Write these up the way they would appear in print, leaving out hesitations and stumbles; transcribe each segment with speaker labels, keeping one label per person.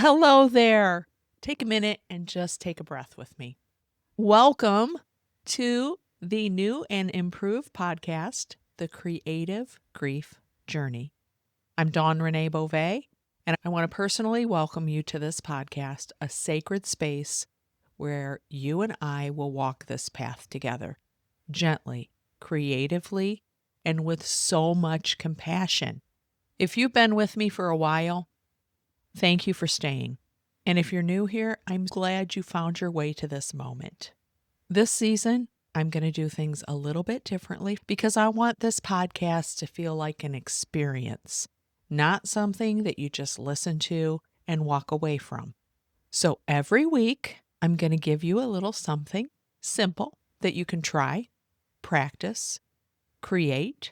Speaker 1: Hello there. Take a minute and just take a breath with me. Welcome to the new and improved podcast, The Creative Grief Journey. I'm Dawn Renee Bova, and I want to personally welcome you to this podcast, a sacred space where you and I will walk this path together, gently, creatively, and with so much compassion. If you've been with me for a while, thank you for staying. And if you're new here, I'm glad you found your way to this moment. This season, I'm going to do things a little bit differently because I want this podcast to feel like an experience, not something that you just listen to and walk away from. So every week, I'm going to give you a little something simple that you can try, practice, create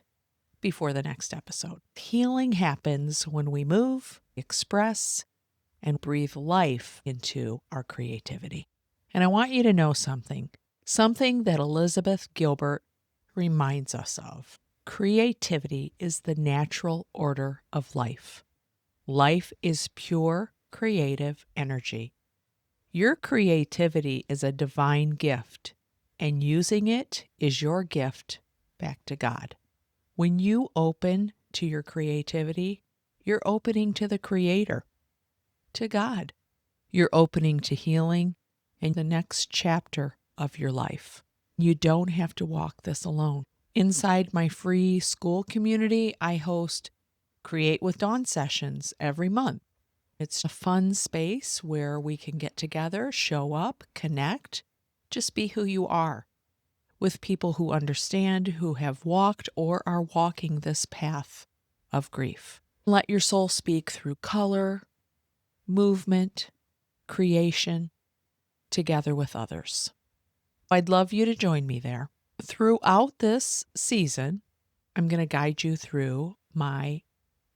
Speaker 1: before the next episode. Healing happens when we move, express, and breathe life into our creativity. And I want you to know something that Elizabeth Gilbert reminds us of. Creativity is the natural order of life. Life is pure creative energy. Your creativity is a divine gift, and using it is your gift back to God. When you open to your creativity, you're opening to the Creator, to God. You're opening to healing and the next chapter of your life. You don't have to walk this alone. Inside my free school community, I host Create with Dawn sessions every month. It's a fun space where we can get together, show up, connect, just be who you are with people who understand, who have walked or are walking this path of grief. Let your soul speak through color, movement, creation, together with others. I'd love you to join me there. Throughout this season, I'm going to guide you through my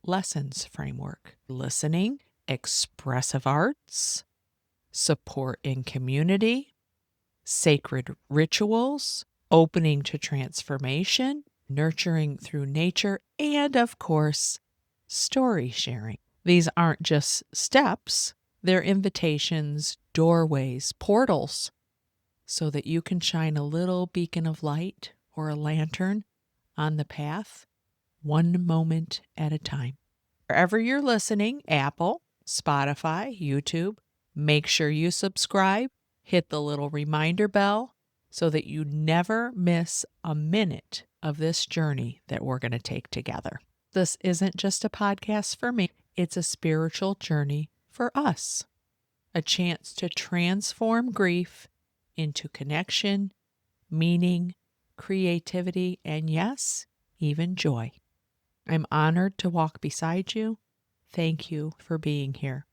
Speaker 1: lessons framework: listening, expressive arts, support in community, sacred rituals, opening to transformation, nurturing through nature, and of course, story sharing. These aren't just steps, they're invitations, doorways, portals, so that you can shine a little beacon of light or a lantern on the path, one moment at a time. Wherever you're listening, Apple, Spotify, YouTube, make sure you subscribe, hit the little reminder bell so that you never miss a minute of this journey that we're going to take together. This isn't just a podcast for me, it's a spiritual journey for us, a chance to transform grief into connection, meaning, creativity, and yes, even joy. I'm honored to walk beside you. Thank you for being here.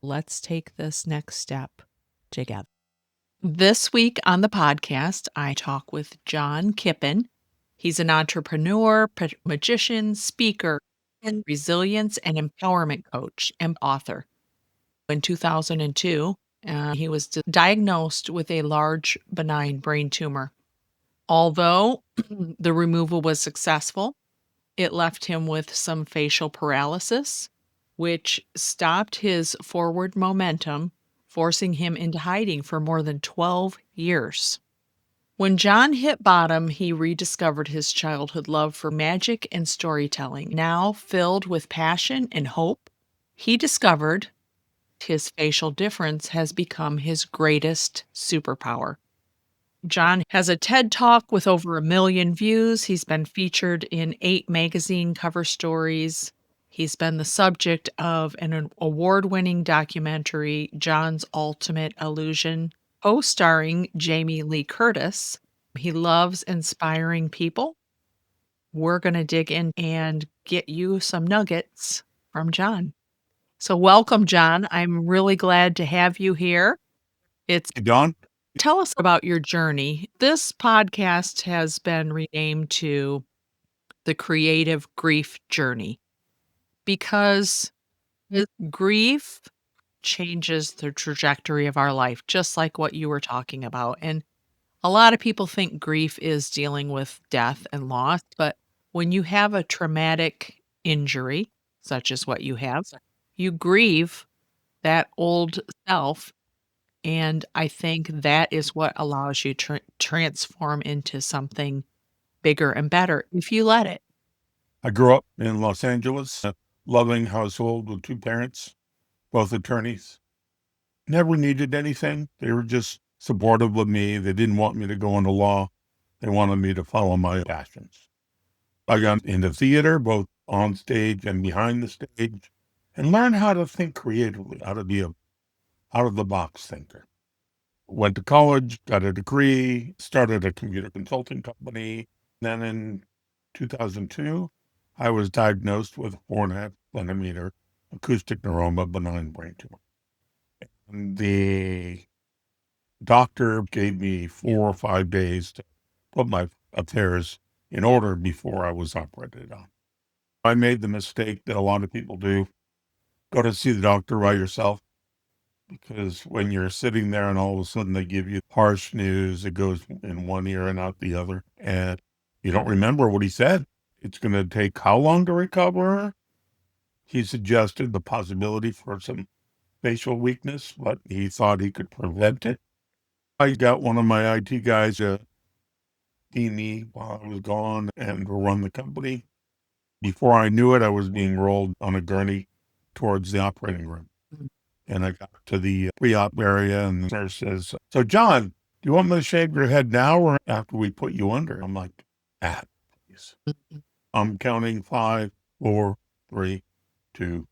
Speaker 1: Let's take this next step together. This week on the podcast, I talk with John Kippen. He's an entrepreneur, magician, speaker, and resilience and empowerment coach and author. In 2002, he was diagnosed with a large benign brain tumor. Although the removal was successful, it left him with some facial paralysis, which stopped his forward momentum, forcing him into hiding for more than 12 years. When John hit bottom, he rediscovered his childhood love for magic and storytelling. Now filled with passion and hope, he discovered his facial difference has become his greatest superpower. John has a TED Talk with over 1 million views. He's been featured in 8 magazine cover stories. He's been the subject of an award-winning documentary, John's Ultimate Illusion, co-starring Jamie Lee Curtis. He loves inspiring people. We're going to dig in and get you some nuggets from John. So welcome, John. I'm really glad to have you here.
Speaker 2: Hey, Dawn.
Speaker 1: Tell us about your journey. This podcast has been renamed to The Creative Grief Journey because grief changes the trajectory of our life, just like what you were talking about. And a lot of people think grief is dealing with death and loss, but when you have a traumatic injury, such as what you have, you grieve that old self, and I think that is what allows you to transform into something bigger and better if you let it.
Speaker 2: I grew up in Los Angeles, a loving household with two parents, both attorneys. Never needed anything. They were just supportive of me. They didn't want me to go into law. They wanted me to follow my passions. I got into theater, both on stage and behind the stage, and learned how to think creatively, how to be a out of the box thinker. Went to college, got a degree, started a computer consulting company. Then in 2002, I was diagnosed with a 4.5 centimeter acoustic neuroma, benign brain tumor. And the doctor gave me 4 or 5 days to put my affairs in order before I was operated on. I made the mistake that a lot of people do. Go to see the doctor by yourself, because when you're sitting there and all of a sudden they give you harsh news, it goes in one ear and out the other, and you don't remember what he said. It's going to take how long to recover? He suggested the possibility for some facial weakness, but he thought he could prevent it. I got one of my IT guys to see me while I was gone and to run the company. Before I knew it, I was being rolled on a gurney towards the operating room. And I got to the pre-op area, and the nurse says, "So, John, do you want me to shave your head now or after we put you under?" I'm like, please. I'm counting 5, 4, 3, 2,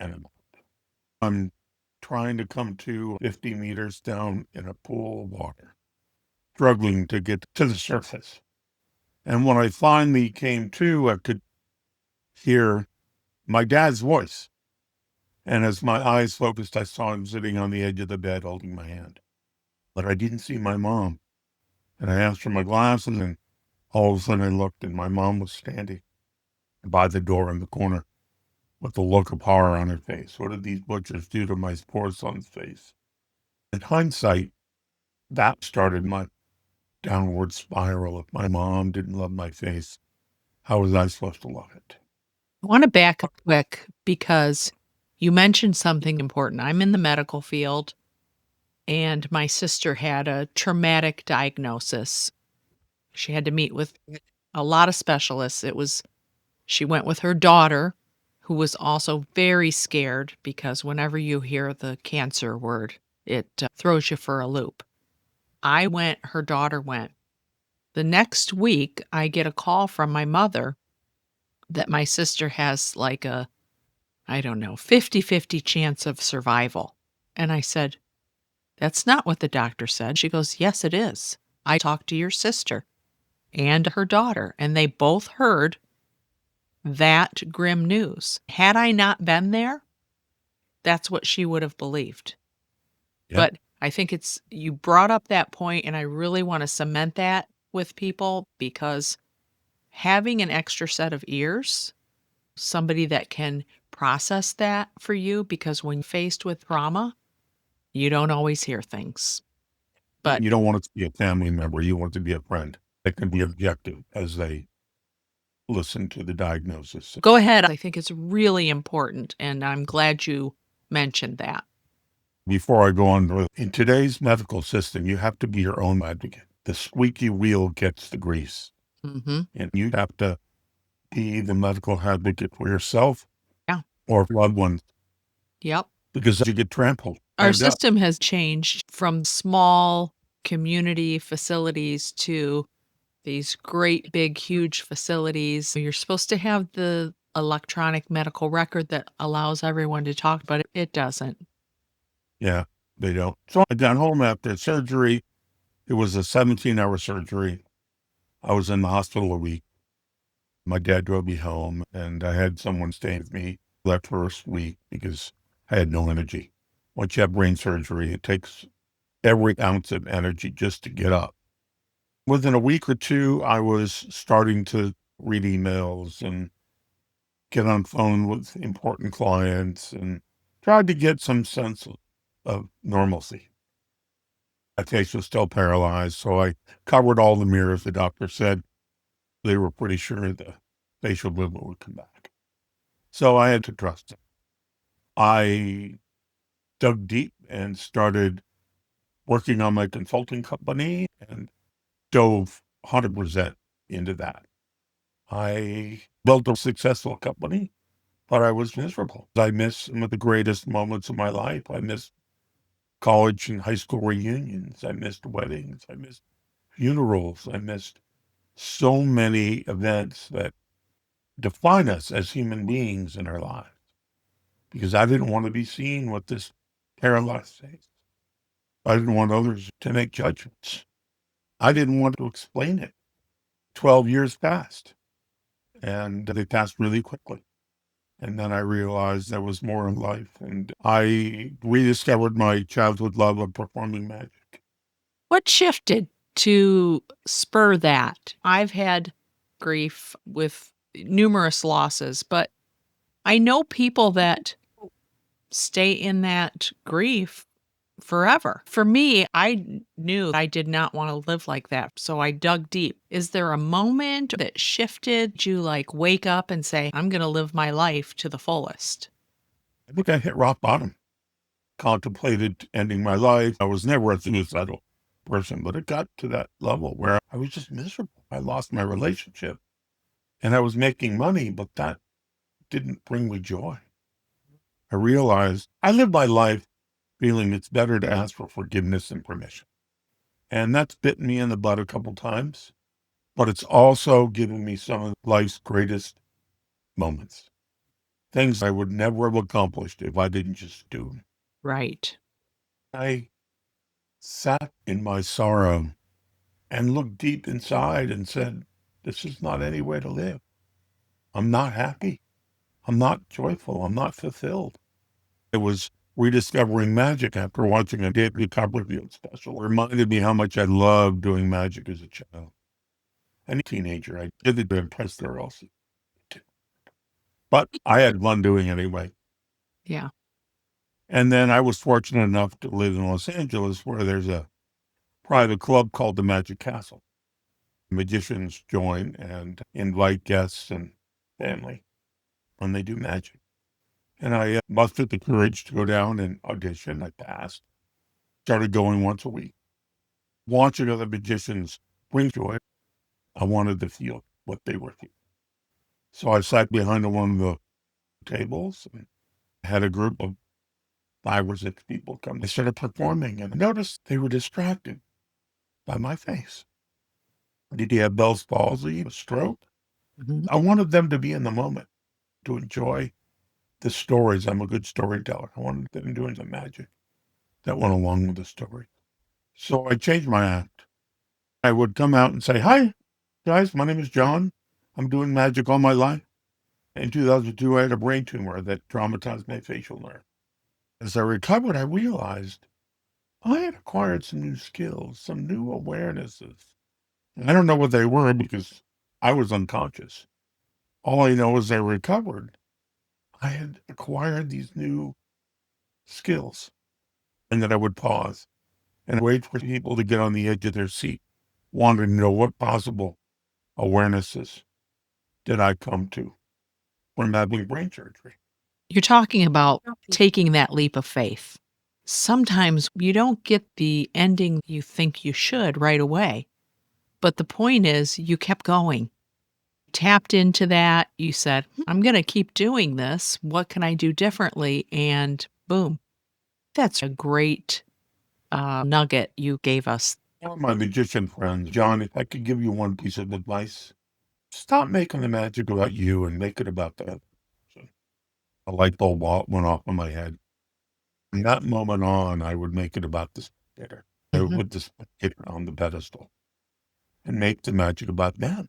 Speaker 2: and I'm trying to come to 50 meters down in a pool of water, struggling to get to the surface. And when I finally came to, I could hear my dad's voice. And as my eyes focused, I saw him sitting on the edge of the bed holding my hand. But I didn't see my mom. And I asked for my glasses, and all of a sudden I looked, and my mom was standing by the door in the corner with a look of horror on her face. What did these butchers do to my poor son's face? In hindsight, that started my downward spiral. If my mom didn't love my face, how was I supposed to love it?
Speaker 1: I want to back up quick because you mentioned something important. I'm in the medical field, and my sister had a traumatic diagnosis. She had to meet with a lot of specialists. She went with her daughter, who was also very scared because whenever you hear the cancer word, it throws you for a loop. I went, her daughter went. The next week, I get a call from my mother that my sister has like a, I don't know, 50-50 chance of survival. And I said, "That's not what the doctor said." She goes, "Yes, it is. I talked to your sister and her daughter, and they both heard that grim news. Had I not been there, that's what she would have believed."
Speaker 2: Yeah.
Speaker 1: But I think you brought up that point, and I really want to cement that with people because having an extra set of ears, somebody that can process that for you, because when faced with trauma, you don't always hear things. But
Speaker 2: You don't want it to be a family member. You want it to be a friend that can be objective as they listen to the diagnosis.
Speaker 1: go ahead. I think it's really important, and I'm glad you mentioned that.
Speaker 2: Before I go on, in today's medical system, you have to be your own advocate. The squeaky wheel gets the grease,
Speaker 1: Mhm.
Speaker 2: and you have to be the medical advocate for yourself
Speaker 1: Yeah.
Speaker 2: or loved ones,
Speaker 1: Yep.
Speaker 2: because you get trampled.
Speaker 1: Our
Speaker 2: And
Speaker 1: system has changed from small community facilities to these great, big, huge facilities. You're supposed to have the electronic medical record that allows everyone to talk, but it doesn't.
Speaker 2: yeah, they don't. So I got home after surgery. It was a 17-hour surgery. I was in the hospital a week. My dad drove me home, and I had someone stay with me that first week because I had no energy. Once you have brain surgery, it takes every ounce of energy just to get up. Within a week or two, I was starting to read emails and get on phone with important clients and tried to get some sense of normalcy. My face was still paralyzed, so I covered all the mirrors. The doctor said they were pretty sure the facial movement would come back. So I had to trust him. I dug deep and started working on my consulting company and dove 100% into that. I built a successful company, but I was miserable. I miss some of the greatest moments of my life. I missed college and high school reunions. I missed weddings. I missed funerals. I missed so many events that define us as human beings in our lives because I didn't want to be seen with this paralyzed face. I didn't want others to make judgments. I didn't want to explain it. 12 years passed, and they passed really quickly. And then I realized there was more in life, and I rediscovered my childhood love of performing magic.
Speaker 1: What shifted to spur that? I've had grief with numerous losses, but I know people that stay in that grief forever. For me, I knew I did not want to live like that. So I dug deep. Is there a moment that shifted? Did you like wake up and say, I'm going to live my life to the fullest?
Speaker 2: I think I hit rock bottom, contemplated ending my life. I was never a suicidal person, but it got to that level where I was just miserable. I lost my relationship and I was making money, but that didn't bring me joy. I realized I lived my life feeling it's better to ask for forgiveness and permission. And that's bitten me in the butt a couple times, but it's also given me some of life's greatest moments. Things I would never have accomplished if I didn't just do them.
Speaker 1: Right.
Speaker 2: I sat in my sorrow and looked deep inside and said, this is not any way to live. I'm not happy. I'm not joyful. I'm not fulfilled. It was rediscovering magic after watching a David Copperfield special. It reminded me how much I loved doing magic as a child. And a teenager, I did it to impress girls. But I had fun doing it anyway.
Speaker 1: Yeah.
Speaker 2: And then I was fortunate enough to live in Los Angeles where there's a private club called the Magic Castle. Magicians join and invite guests and family when they do magic. And I mustered the courage to go down and audition. I passed. Started going once a week. Watching other magicians bring joy, I wanted to feel what they were feeling. So I sat behind one of the tables and had a group of 5 or 6 people come. They started performing and I noticed they were distracted by my face. Did he have Bell's palsy, a stroke?
Speaker 1: Mhm.
Speaker 2: I wanted them to be in the moment, to enjoy the stories. I'm a good storyteller. I wanted them doing the magic that went along with the story. So I changed my act. I would come out and say, hi, guys, my name is John. I'm doing magic all my life. In 2002, I had a brain tumor that traumatized my facial nerve. As I recovered, I realized I had acquired some new skills, some new awarenesses. I don't know what they were because I was unconscious. All I know is I recovered. I had acquired these new skills and that I would pause and wait for people to get on the edge of their seat, wanting to know what possible awarenesses did I come to from having brain surgery.
Speaker 1: You're talking about taking that leap of faith. Sometimes you don't get the ending you think you should right away. But the point is, you kept going, tapped into that. You said, I'm going to keep doing this. What can I do differently? And boom. That's a great nugget you gave us.
Speaker 2: One of my magician friends, John, if I could give you one piece of advice, stop making the magic about you and make it about the other person. A light bulb went off in my head. From that moment on, I would make it about the spectator. I would
Speaker 1: Mhm.
Speaker 2: put the spectator on the pedestal and make the magic about them.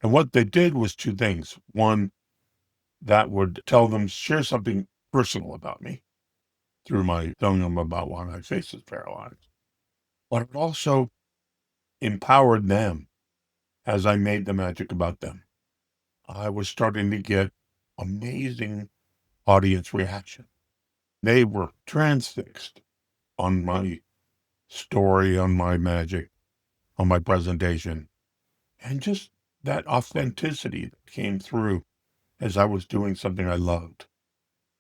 Speaker 2: And what they did was 2 things. One, that would tell them, share something personal about me through my telling them about why my face is paralyzed. But it also empowered them as I made the magic about them. I was starting to get amazing audience reaction. They were transfixed on my story, on my magic, on my presentation, and just that authenticity that came through as I was doing something I loved.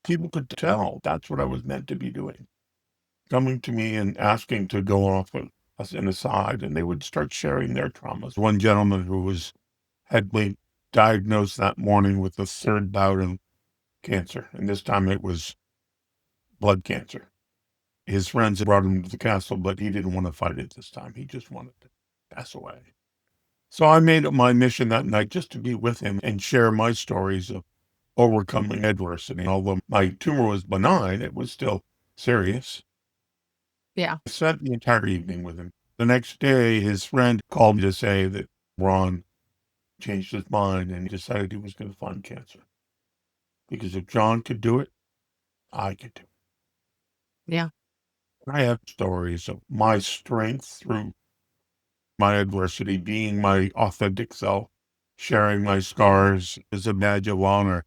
Speaker 2: People could tell that's what I was meant to be doing. Coming to me and asking to go off as an aside, and they would start sharing their traumas. One gentleman who had been diagnosed that morning with the third bout of cancer, and this time it was blood cancer. His friends brought him to the castle, but he didn't want to fight it this time. He just wanted to pass away. So I made it my mission that night just to be with him and share my stories of overcoming adversity. Although my tumor was benign, it was still serious.
Speaker 1: Yeah.
Speaker 2: I spent the entire evening with him. The next day, his friend called me to say that Ron changed his mind and he decided he was going to find cancer. Because if John could do it, I could do it.
Speaker 1: Yeah.
Speaker 2: I have stories of my strength through my adversity, being my authentic self, sharing my scars as a badge of honor,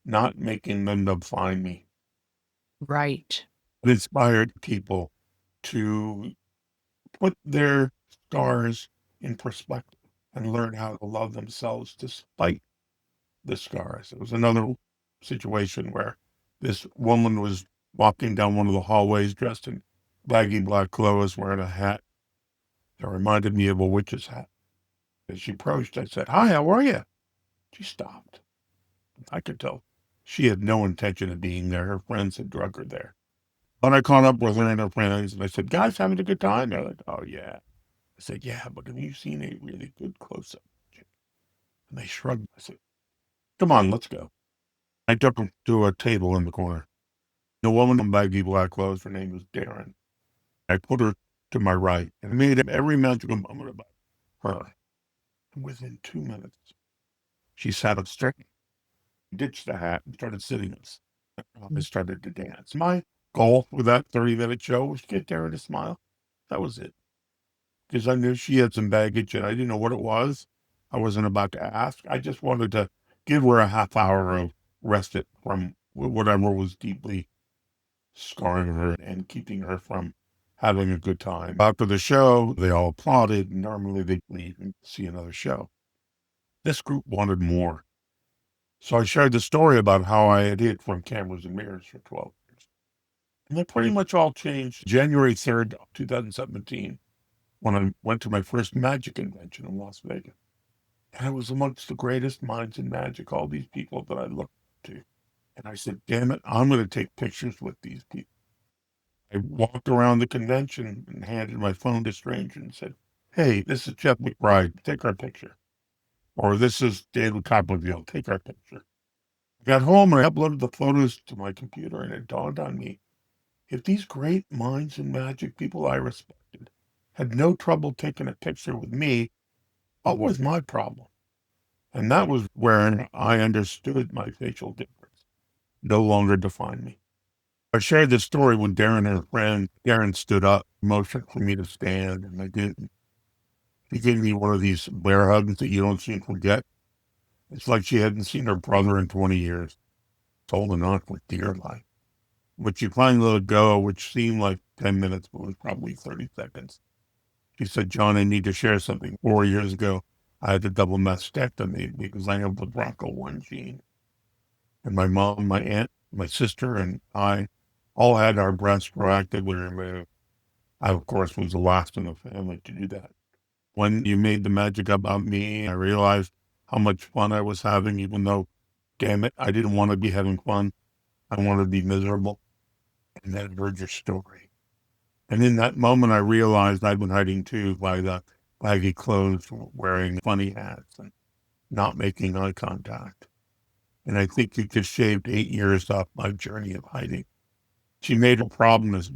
Speaker 2: not making them define me.
Speaker 1: Right.
Speaker 2: It inspired people to put their scars in perspective and learn how to love themselves despite the scars. It was another situation where this woman was walking down one of the hallways dressed in baggy black clothes, wearing a hat that reminded me of a witch's hat. As she approached, I said, "Hi, how are you?" She stopped. I could tell she had no intention of being there. Her friends had drug her there. But I caught up with her and her friends, and I said, "Guys, having a good time?" They're like, "Oh, yeah." I said, "Yeah, but have you seen a really good close-up?" And they shrugged. I said, "Come on, let's go." I took them to a table in the corner. The woman in baggy black clothes, her name was Darren. I put her to my right and made every magical moment about her. And within 2 minutes, she sat up straight, ditched the hat, and started sitting us. I
Speaker 1: Mm.
Speaker 2: started to dance. My goal with that 30-minute show was to get Darren to smile. That was it. Because I knew she had some baggage and I didn't know what it was. I wasn't about to ask. I just wanted to give her a half hour of respite from whatever was deeply scarring her and keeping her from having a good time. After the show, they all applauded. Normally they'd leave and see another show. This group wanted more. So I shared the story about how I had hid from cameras and mirrors for 12 years. And they pretty much all changed January 3rd, 2017, when I went to my first magic convention in Las Vegas. And I was amongst the greatest minds in magic, all these people that I looked to. And I said, damn it, I'm going to take pictures with these people. I walked around the convention and handed my phone to a stranger and said, "Hey, this is Jeff McBride. Take our picture." Or "This is David Copperfield. Take our picture." I got home and I uploaded the photos to my computer and it dawned on me, if these great minds in magic, people I respected, had no trouble taking a picture with me, what was my problem? And that was where I understood my facial difference no longer defined me. I shared this story when Darren and her friend, Darren stood up, motioned for me to stand, and I didn't. He gave me one of these bear hugs that you don't soon forget. It's like she hadn't seen her brother in 20 years. It's holding on for dear life. But she finally let it go, which seemed like 10 minutes, but was probably 30 seconds. She said, "John, I need to share something. 4 years ago, I had a double mastectomy because I have the BRCA1 gene. And my mom, my aunt, my sister, and I all had our breasts proactively removed. I, of course, was the last in the family to do that. When you made the magic about me, I realized how much fun I was having, even though, damn it, I didn't want to be having fun. I wanted to be miserable." And then I heard your story. And in that moment, I realized I'd been hiding too by the baggy clothes, wearing funny hats, and not making eye contact. And I think you just shaved 8 years off my journey of hiding. She made a promise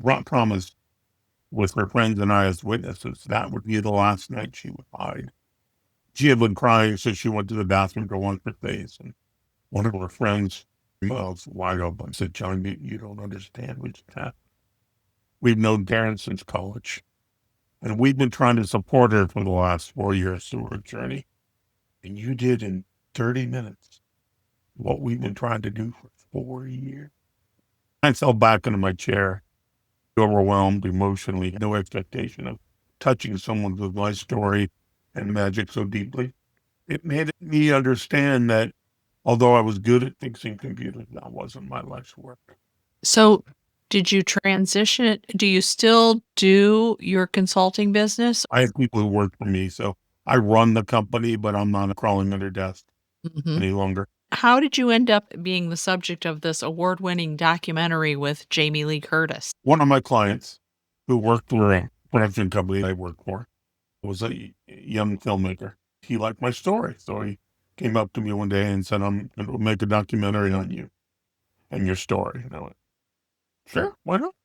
Speaker 2: with her friends and I as witnesses that would be the last night she would hide. She had been crying, so she went to the bathroom to wash her face. And one of her friends, mouth wide open, said, "John, you don't understand. We've known Darren since college, and we've been trying to support her for the last 4 years through her journey. And you did in 30 minutes what we've been trying to do for 4 years." I fell back into my chair, overwhelmed emotionally, no expectation of touching someone with my story and magic so deeply. It made me understand that Although I was good at fixing computers, that wasn't my life's work.
Speaker 1: So, did you transition? Do you still do your consulting business?
Speaker 2: I have people who work for me, so I run the company, but I'm not crawling under desks
Speaker 1: Mhm.
Speaker 2: any longer.
Speaker 1: How did you end up being the subject of this award-winning documentary with Jamie Lee Curtis?
Speaker 2: One of my clients who worked for a production company I worked for was a young filmmaker. He liked my story, so he came up to me one day and said, "I'm going to make a documentary on you and your story." And I went, "Sure, why not?"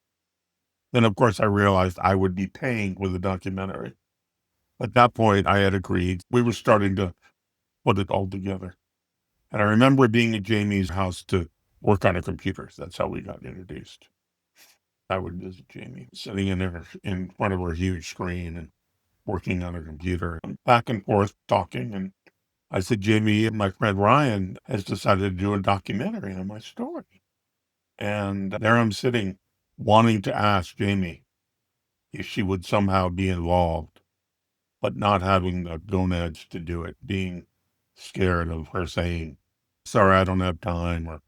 Speaker 2: Then, of course, I realized I would be paying for the documentary. At that point, I had agreed. We were starting to put it all together. And I remember being at Jamie's house to work on her computers. That's how we got introduced. I would visit Jamie, sitting in there in front of her huge screen and working on her computer, and back and forth talking. And I said, "Jamie, my friend Ryan has decided to do a documentary on my story." And there I'm sitting, wanting to ask Jamie if she would somehow be involved, but not having the gonads to do it, being scared of her saying, "Sorry, I don't have time," or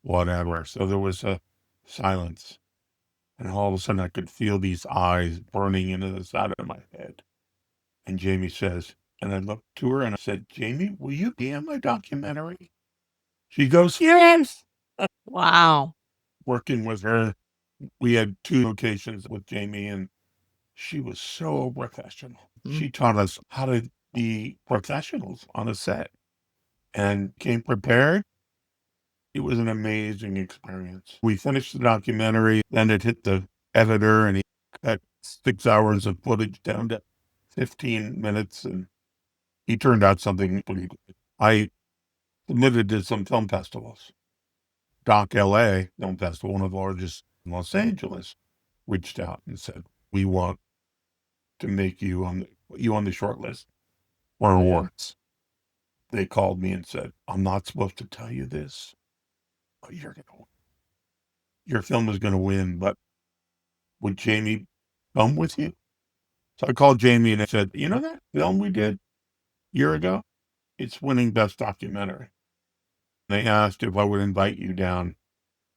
Speaker 2: whatever. So there was a silence. And all of a sudden I could feel these eyes burning into the side of my head. And Jamie says, and I looked to her and I said, "Jamie, will you be in my documentary?" She goes, "Yes."
Speaker 1: Wow.
Speaker 2: Working with her, we had 2 locations with Jamie, and she was so professional.
Speaker 1: Mm.
Speaker 2: She taught us how to be professionals on a set and came prepared. It was an amazing experience. We finished the documentary, then it hit the editor, and he cut 6 hours of footage down to 15 minutes, and he turned out something pretty good. I submitted to some film festivals. Doc LA Film Festival, one of the largest in Los Angeles, reached out and said, "We want to make you put you on the short list for awards." They called me and said, "I'm not supposed to tell you this, but your film is gonna win, but would Jamie come with you?" So I called Jamie and I said, "You know that film we did a year ago? It's winning best documentary." They asked if I would invite you down.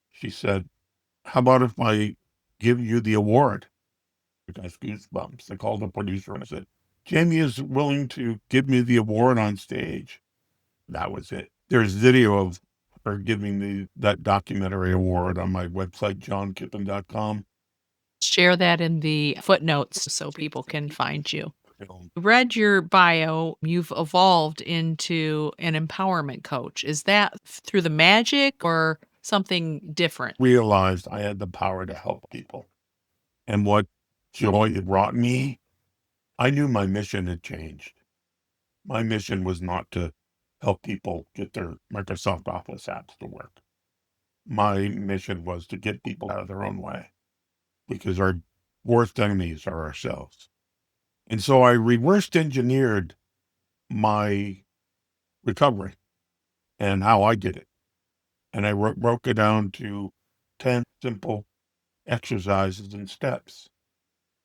Speaker 2: She said, "How about if I give you the award?" I got goosebumps. I called the producer and I said, "Jamie is willing to give me the award on stage." That was it. There's video of her giving me that documentary award on my website, johnkippen.com.
Speaker 1: Share that in the footnotes so people can find you.
Speaker 2: Film.
Speaker 1: Read your bio, you've evolved into an empowerment coach. Is that through the magic or something different?
Speaker 2: Realized I had the power to help people. And what joy it brought me, I knew my mission had changed. My mission was not to help people get their Microsoft Office apps to work. My mission was to get people out of their own way because our worst enemies are ourselves. And so I reversed engineered my recovery and how I did it. And I broke it down to 10 simple exercises and steps.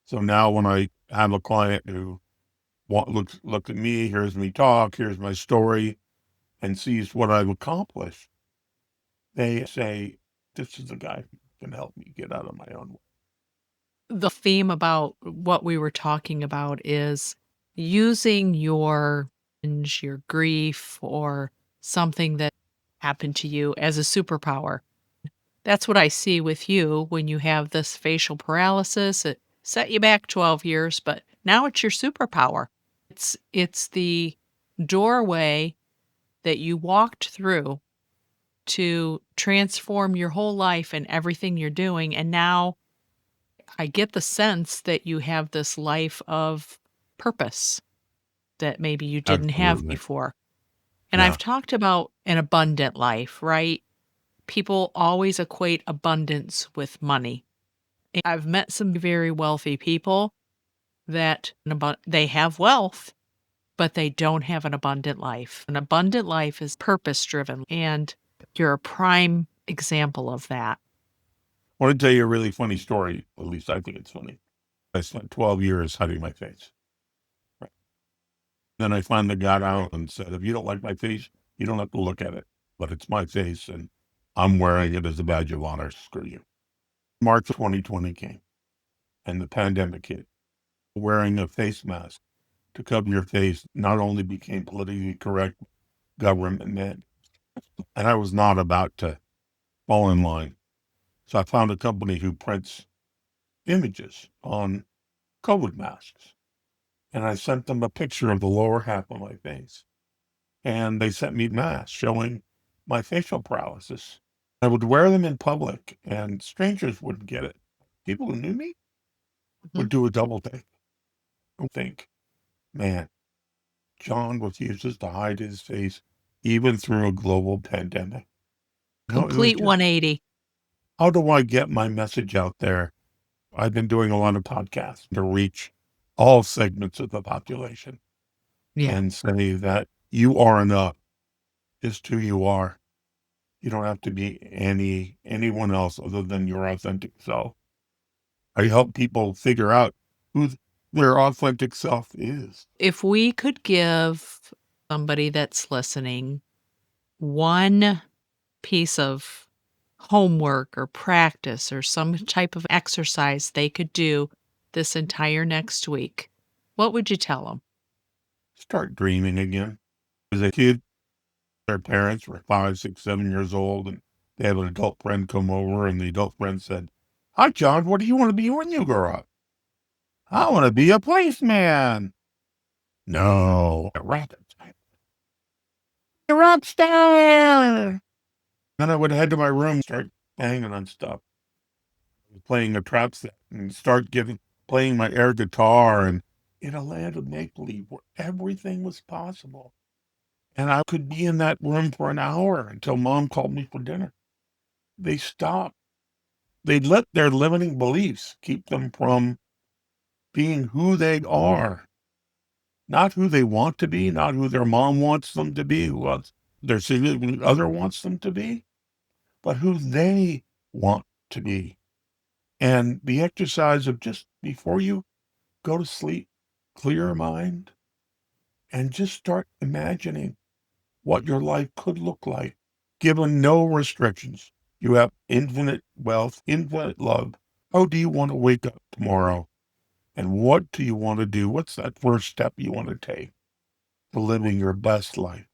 Speaker 2: So now when I have a client who look at me, hears me talk, hears my story, and sees what I've accomplished, they say, "This is the guy who can help me get out of my own way."
Speaker 1: The theme about what we were talking about is using your grief or something that happened to you as a superpower. That's what I see with you when you have this facial paralysis. It set you back 12 years, but now it's your superpower. It's the doorway that you walked through to transform your whole life and everything you're doing, and now I get the sense that you have this life of purpose that maybe you didn't have
Speaker 2: Absolutely.
Speaker 1: before. And I've
Speaker 2: Yeah.
Speaker 1: talked about an abundant life, right? People always equate abundance with money. And I've met some very wealthy people that they have wealth, but they don't have an abundant life. An abundant life is purpose driven, and you're a prime example of that.
Speaker 2: I want to tell you a really funny story. At least I think it's funny. I spent 12 years hiding my face. Right. Then I finally got out and said, "If you don't like my face, you don't have to look at it." but it's my face and I'm wearing it as a badge of honor. Screw you. March 2020 came and the pandemic hit. Wearing a face mask to cover your face not only became politically correct, government meant, and I was not about to fall in line. So I found a company who prints images on COVID masks. And I sent them a picture of the lower half of my face. And they sent me masks showing my facial paralysis. I would wear them in public and strangers wouldn't get it. People who knew me would do a double take and think, man, John refuses to hide his face even through a global pandemic. No, it was
Speaker 1: Complete
Speaker 2: just,
Speaker 1: 180.
Speaker 2: how do I get my message out there? I've been doing a lot of podcasts to reach all segments of the population and say that you are enough, just who you are. You don't have to be anyone else other than your authentic self. I help people figure out who their authentic self is.
Speaker 1: If we could give somebody that's listening one piece of homework or practice or some type of exercise they could do this entire next week, what would you tell them?
Speaker 2: Start dreaming again. As a kid, their parents were 5, 6, 7 years old, and they have an adult friend come over, and the adult friend said, "Hi, John, what do you want to be when you grow up?" "I want to be a policeman." "No, a rocket scientist." "A rock star." Then I would head to my room, start banging on stuff, playing a trap set, and start playing my air guitar, and in a land of make believe where everything was possible. And I could be in that room for an hour until mom called me for dinner. They stopped. They let their limiting beliefs keep them from being who they are, not who they want to be, not who their mom wants them to be, who else their significant other wants them to be, but who they want to be. And the exercise of just before you go to sleep, clear your mind and just start imagining what your life could look like, given no restrictions. You have infinite wealth, infinite love. How do you want to wake up tomorrow? And what do you want to do? What's that first step you want to take to living your best life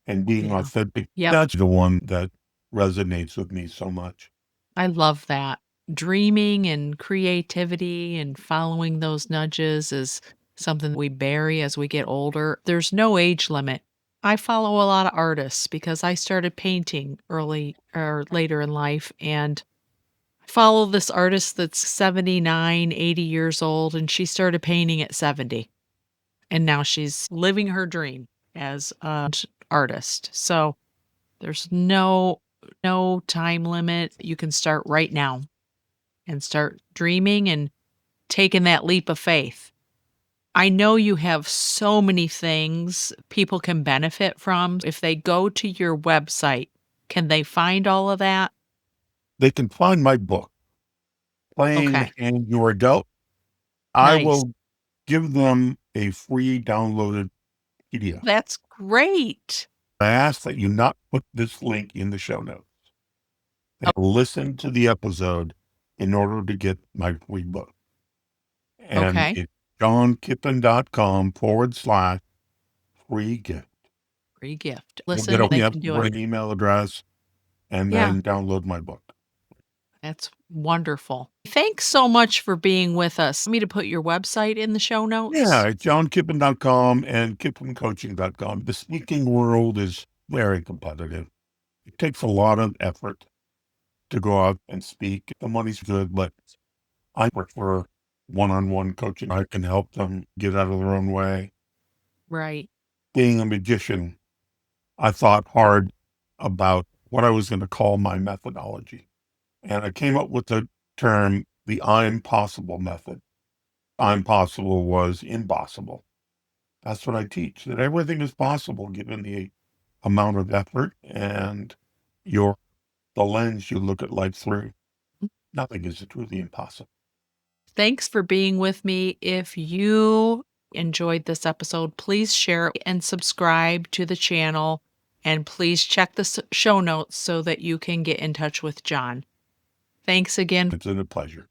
Speaker 2: and being authentic?
Speaker 1: Yep.
Speaker 2: That's the one that resonates with me so much.
Speaker 1: I love that. Dreaming and creativity and following those nudges is something we bury as we get older. There's no age limit. I follow a lot of artists because I started painting early or later in life, and I follow this artist that's 79, 80 years old, and she started painting at 70. And now she's living her dream as an artist. So there's no time limit. You can start right now and start dreaming and taking that leap of faith. I know you have so many things people can benefit from. If they go to your website, can they find all of that?
Speaker 2: They can find my book, Playing the
Speaker 1: Okay,
Speaker 2: Hand You Are Dealt. I
Speaker 1: nice.
Speaker 2: will give them a free downloaded PDF.
Speaker 1: That's great.
Speaker 2: I ask that you not put this link in the show notes. And listen to the episode in order to get my free book. And
Speaker 1: Okay,
Speaker 2: it's johnkippen.com/free gift.
Speaker 1: free gift.
Speaker 2: You'll get
Speaker 1: Listen,
Speaker 2: a
Speaker 1: they
Speaker 2: yes
Speaker 1: can do
Speaker 2: for
Speaker 1: it.
Speaker 2: an email address and
Speaker 1: Yeah,
Speaker 2: then download my book.
Speaker 1: that's wonderful. Thanks so much for being with us. Want me to put your website in the show
Speaker 2: Yeah,
Speaker 1: notes?
Speaker 2: it's johnkippen.com and kippencoaching.com. The speaking world is very competitive. It takes a lot of effort to go out and speak. The money's good, but I prefer one-on-one coaching. I can help them get out of their own way.
Speaker 1: Right.
Speaker 2: Being a magician, I thought hard about what I was going to call my methodology. And I came up with the term, the I'm possible method. I'm possible was impossible. That's what I teach, that everything is possible given the amount of effort and the lens you look at life through. Nothing is truly impossible.
Speaker 1: Thanks for being with me. If you enjoyed this episode, please share and subscribe to the channel. And please check the show notes so that you can get in touch with John. Thanks again.
Speaker 2: It's been a pleasure.